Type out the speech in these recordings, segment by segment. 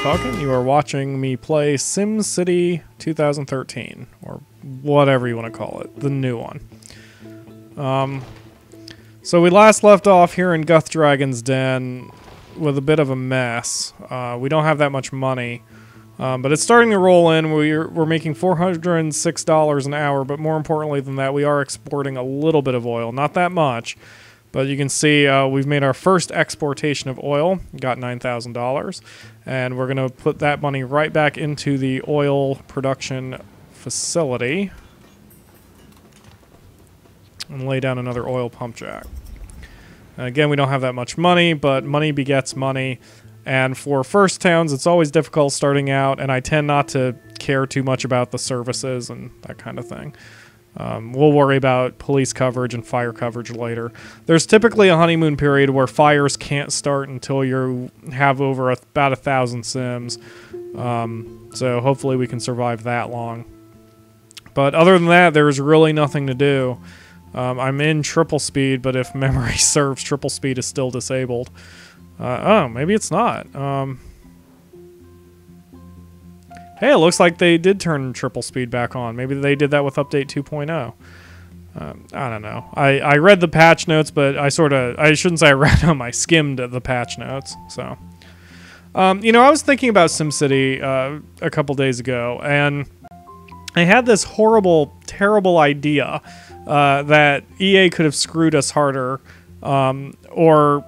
PyroFalkon. You are watching me play SimCity 2013, or whatever you want to call it, the new one. So we last left off here in Guth Dragon's Den with a bit of a mess. We don't have that much money, but it's starting to roll in. We're making $406 an hour, but more importantly than that, we are exporting a little bit of oil. Not that much. But you can see we've made our first exportation of oil, got $9,000, and we're going to put that money right back into the oil production facility and lay down another oil pump jack. And again, we don't have that much money, but money begets money, and for first towns, it's always difficult starting out, and I tend not to care too much about the services and that kind of thing. We'll worry about police coverage and fire coverage later. There's typically a honeymoon period where fires can't start until you have over about 1,000 sims. So hopefully we can survive that long. But other than that, there's really nothing to do. I'm in triple speed, but if memory serves, triple speed is still disabled. Oh, maybe it's not. Hey, it looks like they did turn triple speed back on. Maybe they did that with update 2.0. I don't know. I read the patch notes, but I shouldn't say I read them, I skimmed the patch notes. So, you know, I was thinking about SimCity a couple days ago, and I had this horrible, terrible idea that EA could have screwed us harder, or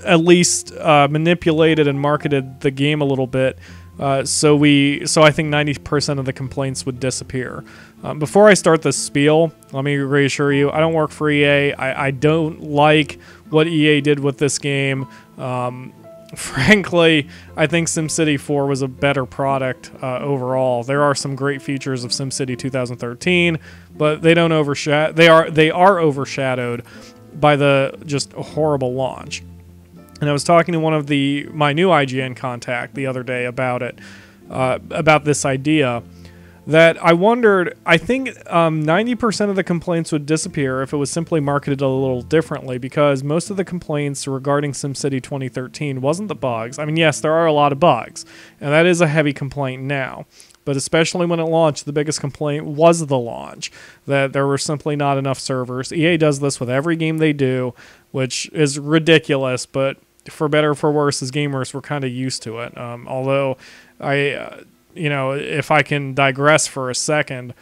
at least manipulated and marketed the game a little bit. So I think 90% of the complaints would disappear. Before I start this spiel, let me reassure you, I don't work for EA. I don't like what EA did with this game. Frankly, I think SimCity 4 was a better product overall. There are some great features of SimCity 2013, but they don't they are overshadowed by the just horrible launch. And I was talking to one of my new IGN contact the other day about it, about this idea, that I wondered, I think 90% of the complaints would disappear if it was simply marketed a little differently, because most of the complaints regarding SimCity 2013 wasn't the bugs. I mean, yes, there are a lot of bugs, and that is a heavy complaint now. But especially when it launched, the biggest complaint was the launch, that there were simply not enough servers. EA does this with every game they do, which is ridiculous, but for better or for worse, as gamers, we're kind of used to it. Although, you know, if I can digress for a second,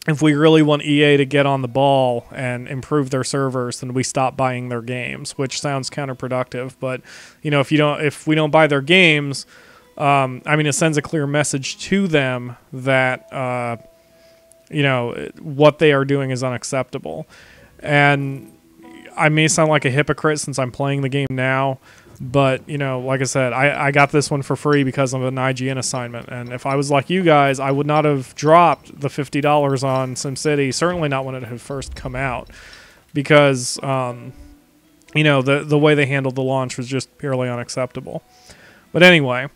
if we really want EA to get on the ball and improve their servers, then we stop buying their games, which sounds counterproductive. But you know, if we don't buy their games, I mean, it sends a clear message to them that you know, what they are doing is unacceptable. And I may sound like a hypocrite since I'm playing the game now, but, you know, like I said, I got this one for free because of an IGN assignment, and if I was like you guys, I would not have dropped the $50 on SimCity, certainly not when it had first come out, because, you know, the way they handled the launch was just purely unacceptable. But anyway,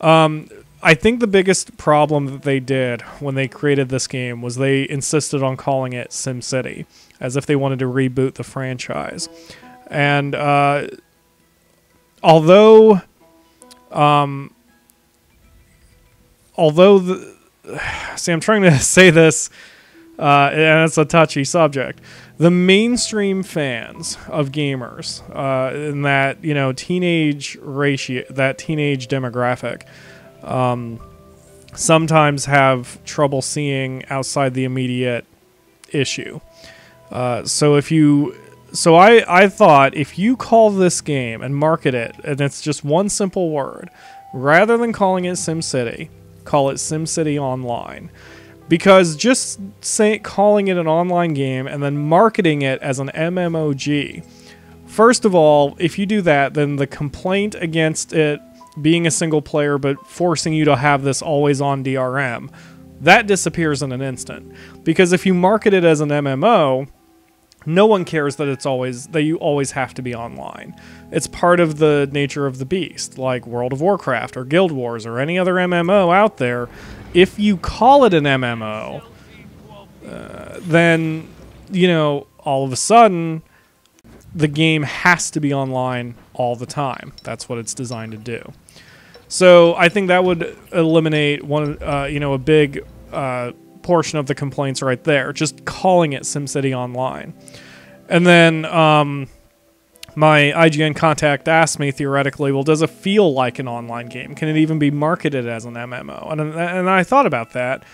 I think the biggest problem that they did when they created this game was they insisted on calling it SimCity, as if they wanted to reboot the franchise. And although see, I'm trying to say this, and it's a touchy subject. The mainstream fans of gamers, in that, you know, teenage demographic, sometimes have trouble seeing outside the immediate issue. So I thought if you call this game and market it, and it's just one simple word, rather than calling it SimCity, call it SimCity Online. Because just calling it an online game and then marketing it as an MMOG, first of all, if you do that, then the complaint against it being a single player but forcing you to have this always on DRM, that disappears in an instant. Because if you market it as an MMO, no one cares that you always have to be online. It's part of the nature of the beast, like World of Warcraft or Guild Wars or any other MMO out there. If you call it an MMO, then, you know, all of a sudden, the game has to be online all the time. That's what it's designed to do. So I think that would eliminate a big portion of the complaints right there, just calling it SimCity Online. And then my IGN contact asked me theoretically, well, does it feel like an online game? Can it even be marketed as an MMO? And I thought about that.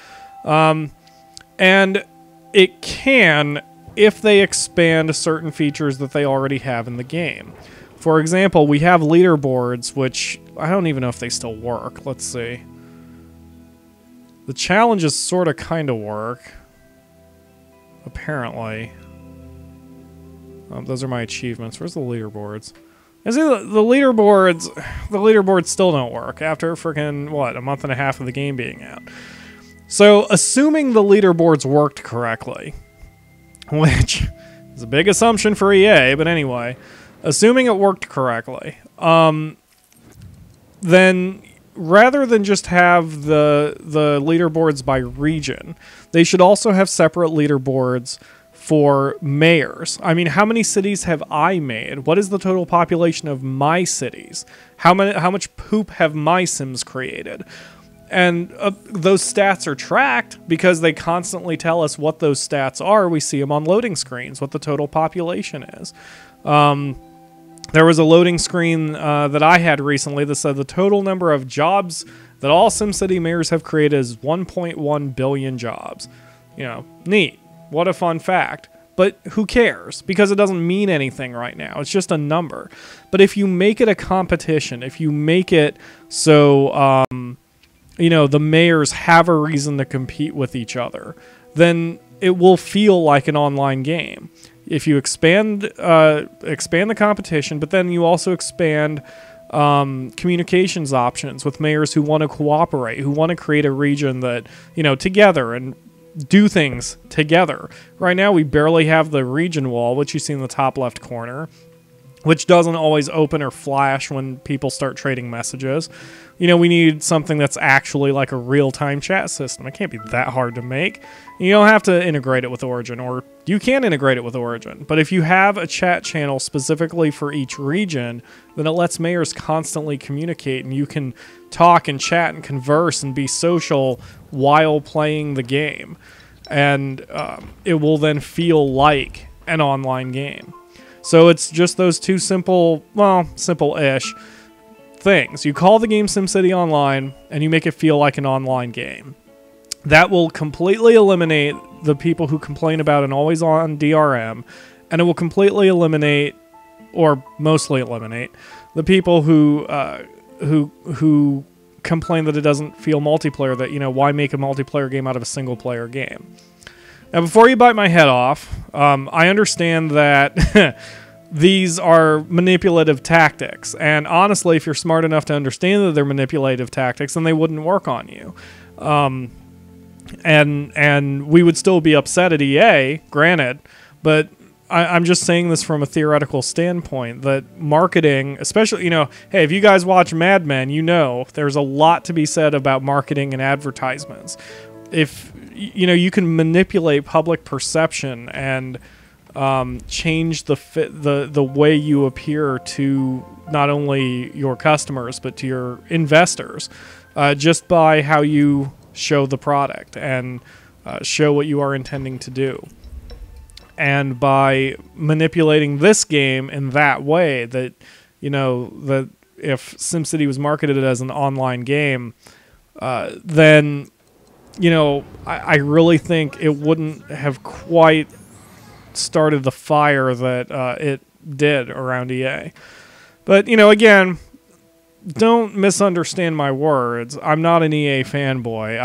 And it can if they expand certain features that they already have in the game. For example, we have leaderboards, which I don't even know if they still work. Let's see. The challenges sort of kind of work. Apparently. Those are my achievements. Where's the leaderboards? I see the leaderboards still don't work after freaking, what, a month and a half of the game being out. So, assuming the leaderboards worked correctly, which is a big assumption for EA, but anyway, assuming it worked correctly, then rather than just have the leaderboards by region, they should also have separate leaderboards for mayors. I mean, how many cities have I made? What is the total population of my cities? How much poop have my Sims created? And those stats are tracked because they constantly tell us what those stats are. We see them on loading screens, what the total population is. There was a loading screen that I had recently that said the total number of jobs that all SimCity mayors have created is 1.1 billion jobs. You know, neat. What a fun fact. But who cares? Because it doesn't mean anything right now. It's just a number. But if you make it a competition, if you make it so, the mayors have a reason to compete with each other, then it will feel like an online game. If you expand the competition, but then you also expand communications options with mayors who want to cooperate, who want to create a region that, together and do things together. Right now, we barely have the region wall, which you see in the top left corner, which doesn't always open or flash when people start trading messages. We need something that's actually like a real-time chat system. It can't be that hard to make. You don't have to integrate it with Origin, or you can integrate it with Origin. But if you have a chat channel specifically for each region, then it lets mayors constantly communicate, and you can talk and chat and converse and be social while playing the game. And it will then feel like an online game. So it's just those two simple-ish things. You call the game SimCity Online, and you make it feel like an online game. That will completely eliminate the people who complain about an always-on DRM, and it will completely eliminate, or mostly eliminate, the people who complain that it doesn't feel multiplayer, that, why make a multiplayer game out of a single-player game? Now, before you bite my head off, I understand that these are manipulative tactics. And honestly, if you're smart enough to understand that they're manipulative tactics, then they wouldn't work on you. And we would still be upset at EA, granted, but I'm just saying this from a theoretical standpoint, that marketing, especially, hey, if you guys watch Mad Men, there's a lot to be said about marketing and advertisements. If, you can manipulate public perception and change the way you appear to not only your customers, but to your investors, just by how you show the product and show what you are intending to do. And by manipulating this game in that way, that, that if SimCity was marketed as an online game, then, I really think it wouldn't have quite started the fire that it did around EA. But, again, don't misunderstand my words. I'm not an EA fanboy.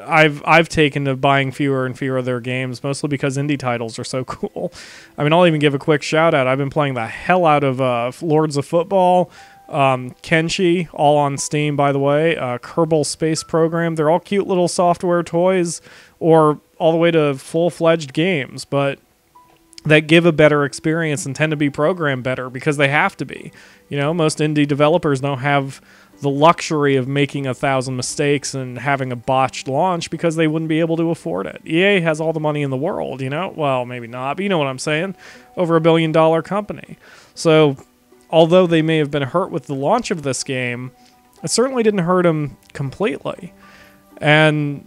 I've taken to buying fewer and fewer of their games, mostly because indie titles are so cool. I mean, I'll even give a quick shout out. I've been playing the hell out of Lords of Football, Kenshi, all on Steam, by the way, Kerbal Space Program. They're all cute little software toys, or all the way to full-fledged games, but that give a better experience and tend to be programmed better because they have to be. Most indie developers don't have the luxury of making 1,000 mistakes and having a botched launch because they wouldn't be able to afford it. EA has all the money in the world, Well, maybe not, but you know what I'm saying. Over $1 billion company. So although they may have been hurt with the launch of this game, it certainly didn't hurt them completely. And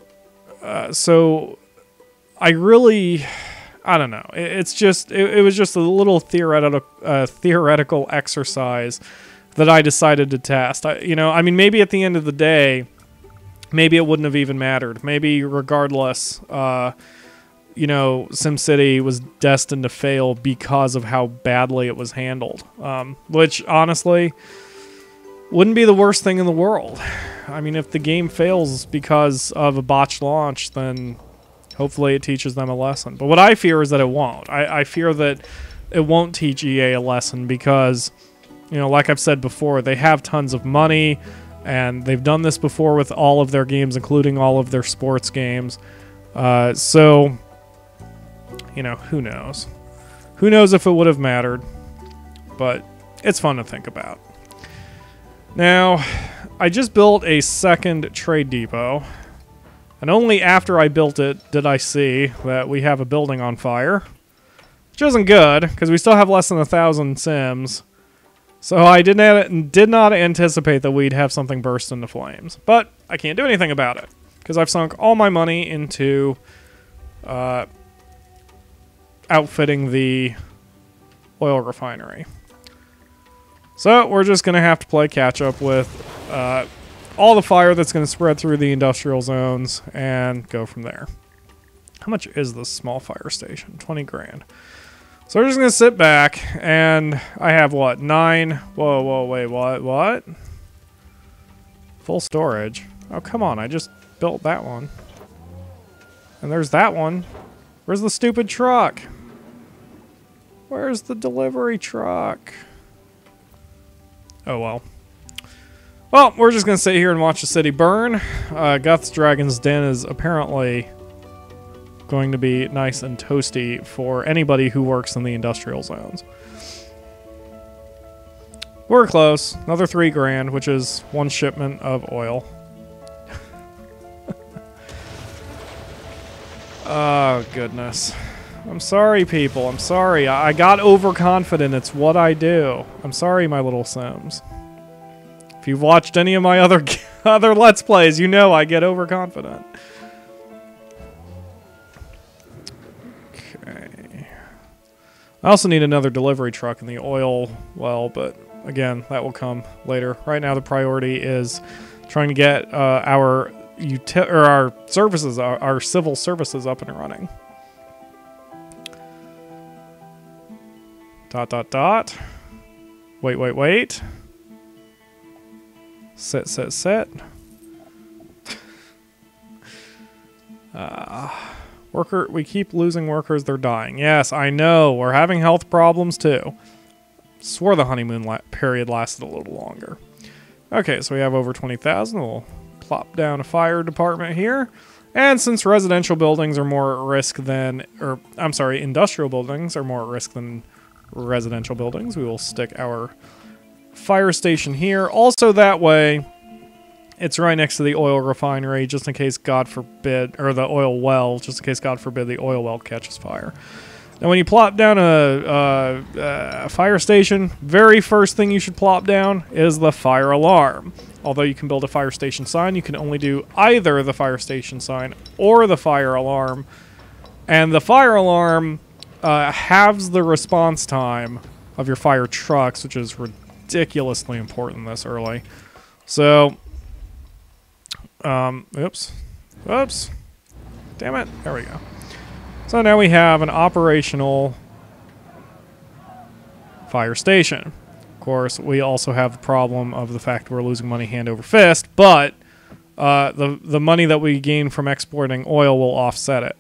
so I don't know. It's just it was just a little theoretical exercise that I decided to test. I mean, maybe at the end of the day, maybe it wouldn't have even mattered. Maybe regardless, SimCity was destined to fail because of how badly it was handled, which honestly wouldn't be the worst thing in the world. I mean, if the game fails because of a botched launch, then hopefully it teaches them a lesson. But what I fear is that it won't. I fear that it won't teach EA a lesson because, like I've said before, they have tons of money, and they've done this before with all of their games, including all of their sports games. So, who knows? Who knows if it would have mattered? But it's fun to think about. Now, I just built a second trade depot, and only after I built it did I see that we have a building on fire, which isn't good because we still have less than 1,000 Sims. So I did not anticipate that we'd have something burst into flames, but I can't do anything about it because I've sunk all my money into outfitting the oil refinery. So we're just going to have to play catch up with all the fire that's going to spread through the industrial zones and go from there. How much is this small fire station? 20 grand. So we're just going to sit back, and I have, what, 9? Whoa, wait, what? Full storage. Oh, come on, I just built that one. And there's that one. Where's the stupid truck? Where's the delivery truck? Oh, well. Well, we're just going to sit here and watch the city burn. Guth's Dragon's Den is apparently going to be nice and toasty for anybody who works in the industrial zones. We're close. Another 3 grand, which is 1 shipment of oil. Oh, goodness. I'm sorry, people. I'm sorry. I got overconfident. It's what I do. I'm sorry, my little Sims. If you've watched any of my other Let's Plays, you know I get overconfident. Okay. I also need another delivery truck in the oil well, but again, that will come later. Right now, the priority is trying to get our services, our civil services up and running. ... Wait. Sit. We keep losing workers, they're dying. Yes, I know, we're having health problems too. Swore the honeymoon period lasted a little longer. Okay, so we have over 20,000. We'll plop down a fire department here. And since residential buildings are more at risk than, industrial buildings are more at risk than residential buildings, we will stick our fire station here. Also, that way, it's right next to the oil refinery, just in case, God forbid, or the oil well, just in case, God forbid, the oil well catches fire. Now, when you plop down a fire station, very first thing you should plop down is the fire alarm. Although you can build a fire station sign, you can only do either the fire station sign or the fire alarm. And the fire alarm halves the response time of your fire trucks, which is ridiculously important this early. So, oops. Damn it. There we go. So now we have an operational fire station. Of course, we also have the problem of the fact we're losing money hand over fist, but the money that we gain from exporting oil will offset it.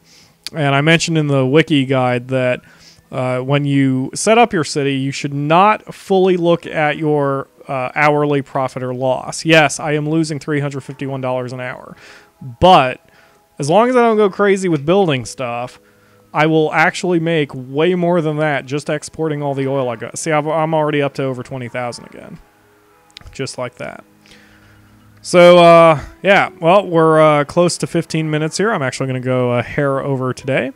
And I mentioned in the wiki guide that when you set up your city, you should not fully look at your hourly profit or loss. Yes, I am losing $351 an hour, but as long as I don't go crazy with building stuff, I will actually make way more than that just exporting all the oil I got. See, I'm already up to over 20,000 again. Just like that. So, yeah, well, we're close to 15 minutes here. I'm actually going to go a hair over today,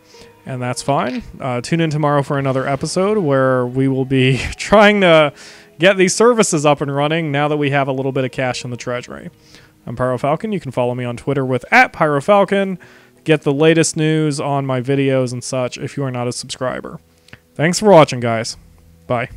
and that's fine. Tune in tomorrow for another episode where we will be trying to get these services up and running now that we have a little bit of cash in the treasury. I'm PyroFalkon. You can follow me on Twitter with @PyroFalkon. Get the latest news on my videos and such if you are not a subscriber. Thanks for watching, guys. Bye.